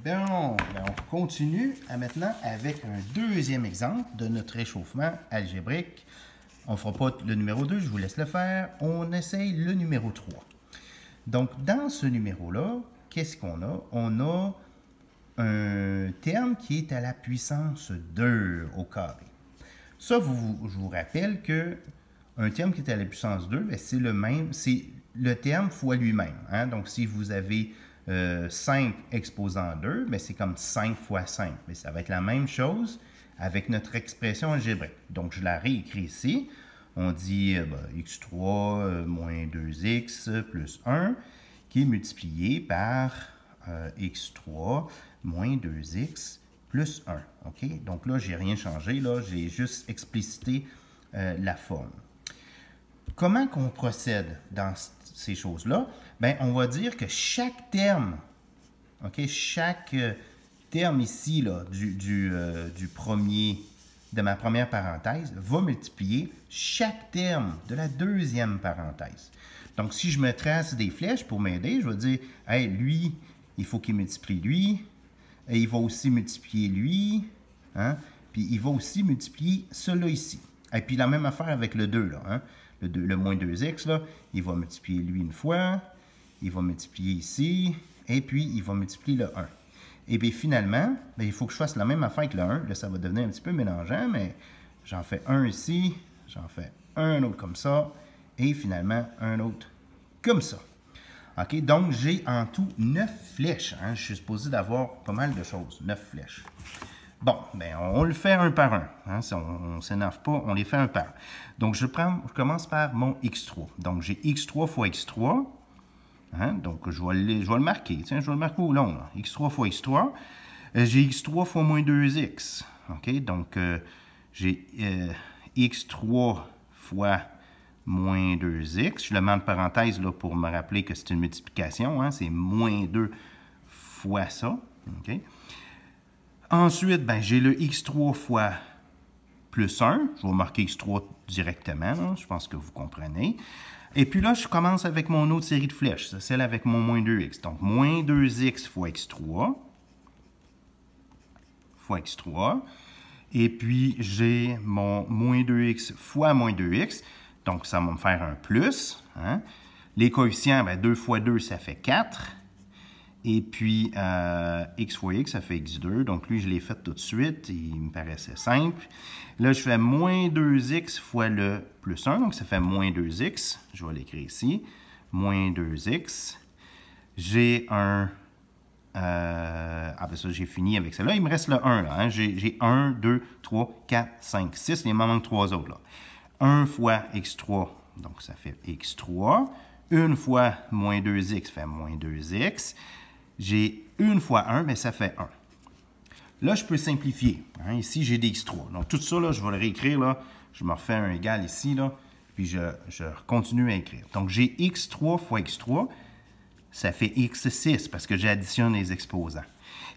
Bon, ben on continue maintenant avec un deuxième exemple de notre réchauffement algébrique. On ne fera pas le numéro 2, je vous laisse le faire. On essaye le numéro 3. Donc, dans ce numéro-là, qu'est-ce qu'on a? On a un terme qui est à la puissance 2 au carré. Ça, je vous rappelle que un terme qui est à la puissance 2, c'est le même, c'est le terme fois lui-même. Hein? Donc, si vous avez 5 exposant 2, c'est comme 5 fois 5. Mais ça va être la même chose avec notre expression algébrique. Donc, je la réécris ici. On dit x3 moins 2x plus 1 qui est multiplié par x3 moins 2x plus 1. OK? Donc là, je n'ai rien changé. Là, j'ai juste explicité la forme. Comment qu'on procède dans ces choses-là? Bien, on va dire que chaque terme, OK, chaque terme ici là, de ma première parenthèse va multiplier chaque terme de la deuxième parenthèse. Donc, si je me trace des flèches pour m'aider, je vais dire, hey, lui, il faut qu'il multiplie lui, et il va aussi multiplier lui, hein? Puis il va aussi multiplier cela ici. Et puis la même affaire avec le 2, là, hein? Le moins 2x, là, il va multiplier lui une fois, il va multiplier ici, et puis il va multiplier le 1. Et bien finalement, il faut que je fasse la même affaire avec le 1. Là, ça va devenir un petit peu mélangeant, mais j'en fais un ici, j'en fais un autre comme ça, et finalement un autre comme ça. OK, donc j'ai en tout 9 flèches. Hein? Je suis supposé d'avoir pas mal de choses, 9 flèches. Bon, bien, on le fait un par un. Hein? On ne s'énerve pas, on les fait un par un. Donc, je commence par mon x3. Donc, j'ai x3 fois x3. Hein? Donc, je vais le marquer. Tiens, je vais le marquer au long. Là. x3 fois x3. J'ai x3 fois moins 2x. OK? Donc, j'ai x3 fois moins 2x. Je le mets en parenthèse là, pour me rappeler que c'est une multiplication. Hein? C'est moins 2 fois ça. OK? Ensuite, j'ai le x3 fois plus 1. Je vais marquer x3 directement. Là. Je pense que vous comprenez. Et puis là, je commence avec mon autre série de flèches. C'est celle avec mon moins 2x. Donc, moins 2x fois x3. Fois x3. Et puis, j'ai mon moins 2x fois moins 2x. Donc, ça va me faire un plus. Hein? Les coefficients, 2 fois 2, ça fait 4. Et puis, x fois x, ça fait x2. Donc, lui, je l'ai fait tout de suite. Il me paraissait simple. Là, je fais moins 2x fois le plus 1. Donc, ça fait moins 2x. Je vais l'écrire ici. Moins 2x. J'ai un... ça, j'ai fini avec ça. Là, il me reste le 1. Là, hein? J'ai 1, 2, 3, 4, 5, 6. Il m'en manque 3 autres. Là. 1 fois x3. Donc, ça fait x3. 1 fois moins 2x fait moins 2x. J'ai 1 fois 1, mais ça fait 1. Là, je peux simplifier. Hein? Ici, j'ai des x3. Donc, tout ça, là, je vais le réécrire. Là. Je me refais un égal ici. Là, puis, je continue à écrire. Donc, j'ai x3 fois x3. Ça fait x6 parce que j'additionne les exposants.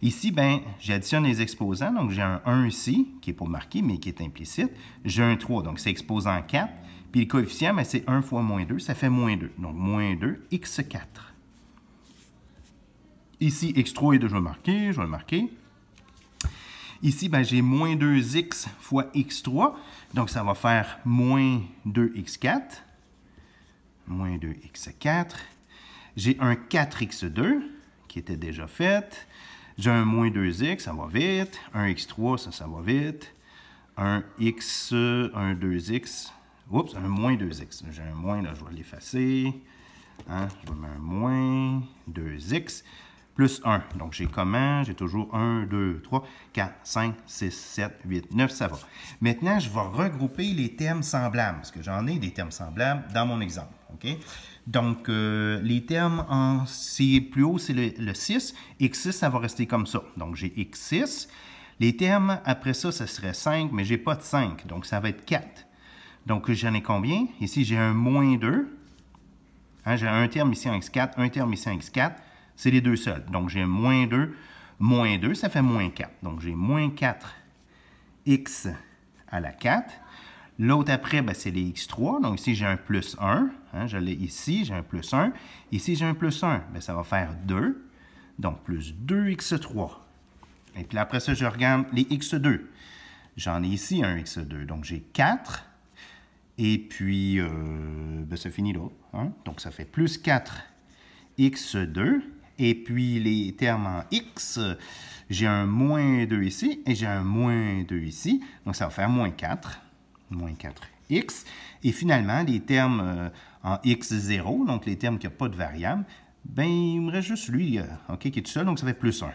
Ici, j'additionne les exposants. Donc, j'ai un 1 ici, qui n'est pas marqué, mais qui est implicite. J'ai un 3, donc c'est exposant 4. Puis, le coefficient, c'est 1 fois moins 2. Ça fait moins 2. Donc, moins 2, x4. Ici, x3 est déjà marqué. Je vais le marquer. Ici, j'ai moins 2x fois x3. Donc, ça va faire moins 2x4. Moins 2x4. J'ai un 4x2 qui était déjà fait. J'ai un moins 2x, ça va vite. Un x3, ça va vite. Un 2x. Oups, un moins 2x. J'ai un moins, là, je vais l'effacer. Hein? Je vais mettre un moins 2x plus 1. Donc, j'ai comment? J'ai toujours 1, 2, 3, 4, 5, 6, 7, 8, 9, ça va. Maintenant, je vais regrouper les termes semblables, parce que j'en ai des termes semblables dans mon exemple. OK? Donc, les termes en plus haut, c'est le 6. x6, ça va rester comme ça. Donc, j'ai x6. Les termes après ça, ça serait 5, mais je n'ai pas de 5. Donc, ça va être 4. Donc, j'en ai combien? Ici, j'ai un moins 2. Hein, j'ai un terme ici en x4, un terme ici en x4. C'est les deux seuls. Donc, j'ai moins 2, ça fait moins 4. Donc, j'ai moins 4x à la 4. L'autre après, c'est les x3. Donc, ici, j'ai un plus 1. Hein, je l'ai ici, j'ai un plus 1. Ici, j'ai un plus 1. Ça va faire 2. Donc, plus 2x3. Et puis après ça, je regarde les x2. J'en ai ici un x2. Donc, j'ai 4. Et puis, ça finit là. Hein? Donc, ça fait plus 4x2. Et puis, les termes en x, j'ai un moins 2 ici et j'ai un moins 2 ici. Donc, ça va faire moins 4. Moins 4x. Et finalement, les termes en x0, donc les termes qui n'ont pas de variable, ben il me reste juste lui, qui est tout seul, donc ça fait plus 1.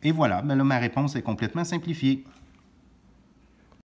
Et voilà, ben là, ma réponse est complètement simplifiée.